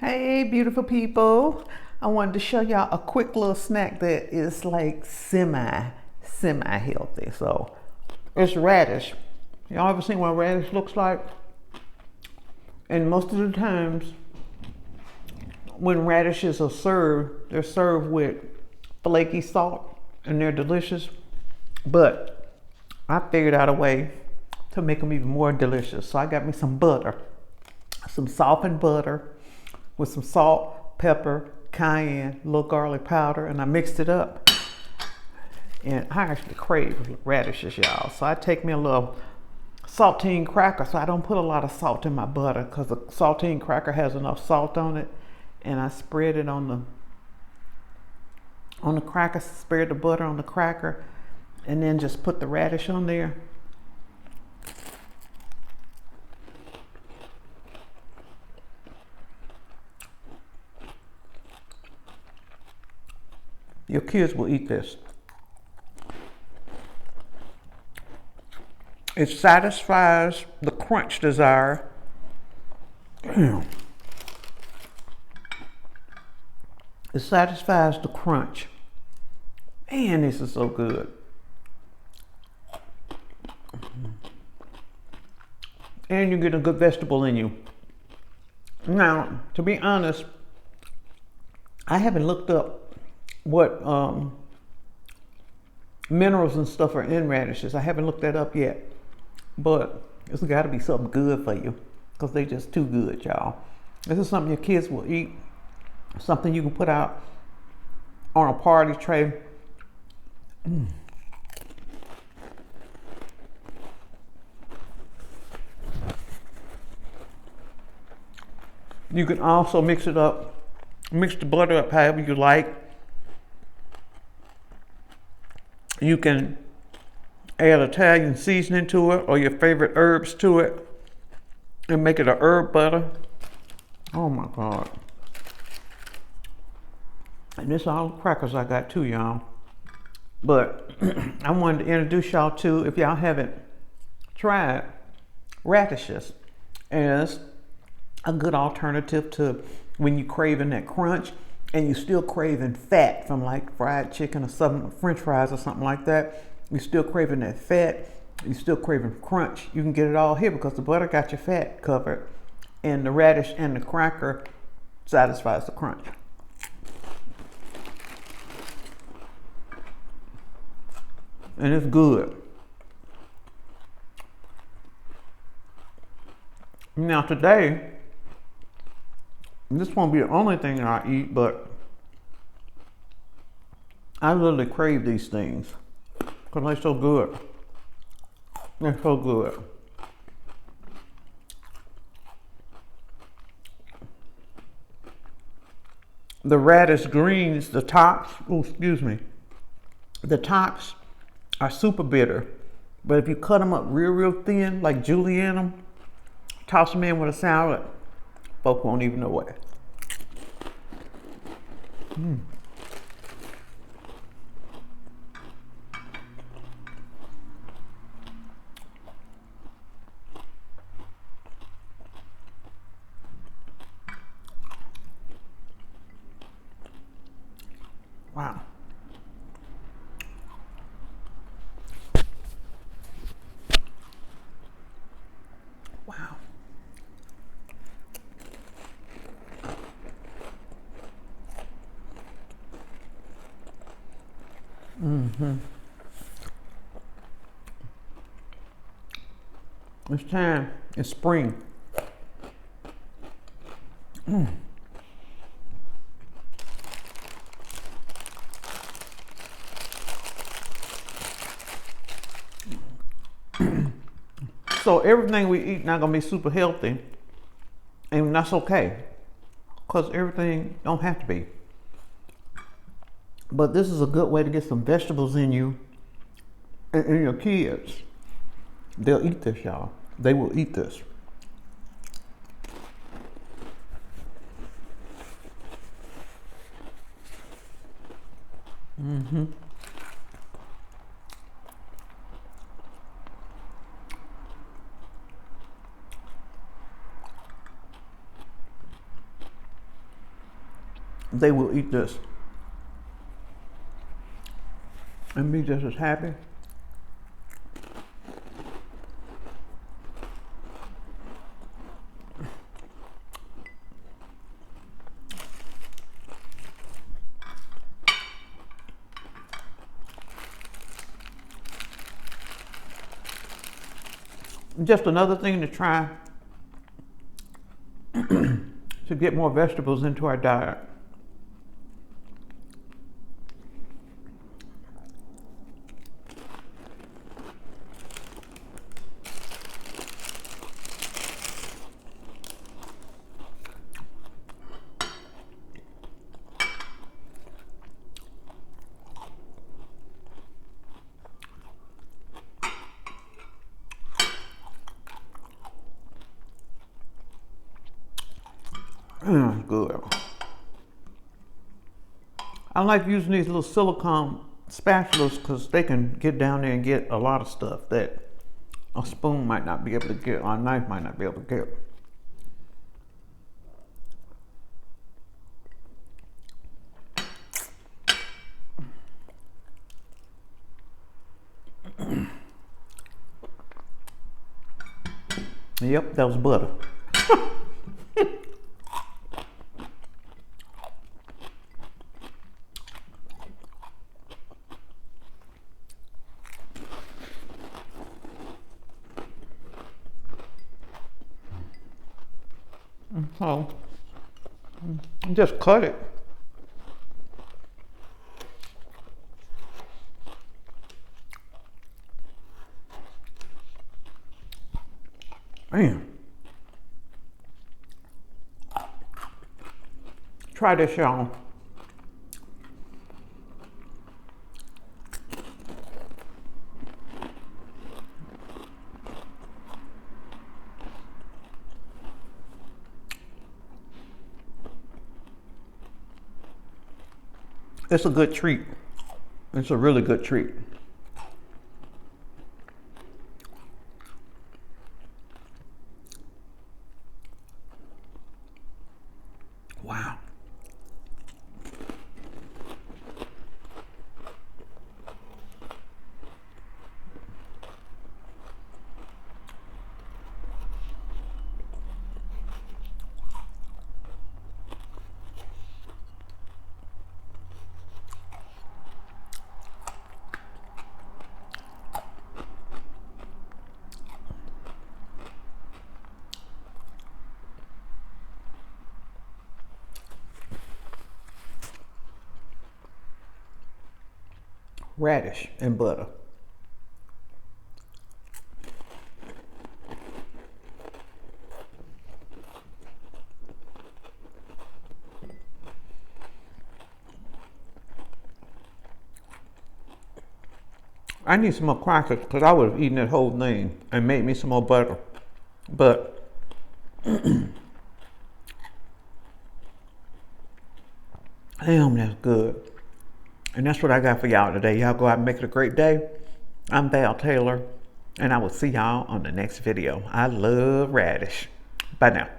Hey, beautiful people. I wanted to show y'all a quick little snack that is like semi healthy. So it's radish. Y'all ever seen what radish looks like? And most of the times when radishes are served, they're served with flaky salt and they're delicious. But I figured out a way to make them even more delicious. So I got me some butter, some softened butter with some salt, pepper, cayenne, a little garlic powder, and I mixed it up. And I actually crave radishes, y'all. So I take me a little saltine cracker, so I don't put a lot of salt in my butter because the saltine cracker has enough salt on it. And I spread it on the cracker, spread the butter on the cracker, and then just put the radish on there. Your kids will eat this. It satisfies the crunch desire. It satisfies the crunch. Man, this is so good. And you get a good vegetable in you. Now, to be honest, I haven't looked up what minerals and stuff are in radishes. I haven't looked that up yet, but it's got to be something good for you because they just too good, y'all. This is something your kids will eat, something you can put out on a party tray. You can also mix it up, mix the butter up however you like. You can add Italian seasoning to it or your favorite herbs to it and make it a herb butter. Oh my God. And this is all the crackers I got too, y'all. But I wanted to introduce y'all to, if y'all haven't tried radishes, as a good alternative to when you craving that crunch and you still craving fat from like fried chicken or some French fries or something like that. You're still craving that fat. You're still craving crunch. You can get it all here because the butter got your fat covered, and the radish and the cracker satisfies the crunch. And it's good. Now today, this won't be the only thing I eat, but I literally crave these things because they're so good. They're so good. The radish greens, the tops, the tops are super bitter. But if you cut them up real thin, like julienne them, toss them in with a salad, folks won't even know it. Wow. Wow. It's time. It's spring. So everything we eat not gonna be super healthy, and that's okay, because everything don't have to be. But this is a good way to get some vegetables in you and in your kids. They'll eat this, y'all. They will eat this. they will eat this and be just as happy. Just another thing to try to get more vegetables into our diet. Good. I like using these little silicone spatulas because they can get down there and get a lot of stuff that a spoon might not be able to get, or a knife might not be able to get. Yep, that was butter. So, just cut it. Man. Try this, y'all. It's a good treat. It's a really good treat. Wow. Radish and butter. I need some more crackers because I would have eaten that whole thing and made me some more butter. But damn, that's good. And that's what I got for y'all today. Y'all go out and make it a great day. I'm Val Taylor, and I will see y'all on the next video. I love radish. Bye now.